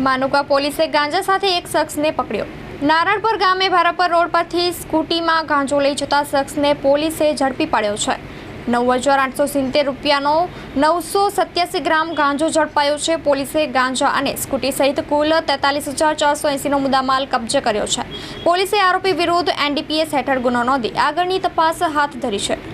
માનુકા પોલીસે ગાંજા સાથે એક શખ્સને પકડ્યો। નારણપર ગામે ભારાપર રોડ પરથી સ્કૂટીમાં ગાંજો લઈ જતા શખ્સને પોલીસે ઝડપી પાડ્યો છે। 9,870 રૂપિયાનો 987 ગ્રામ ગાંજો ઝડપાયો છે। પોલીસે ગાંજા અને સ્કૂટી સહિત કુલ 43,480નો મુદ્દામાલ કબજે કર્યો છે। પોલીસે આરોપી વિરુદ્ધ NDPS હેઠળ ગુનો નોંધી આગળની તપાસ હાથ ધરી છે।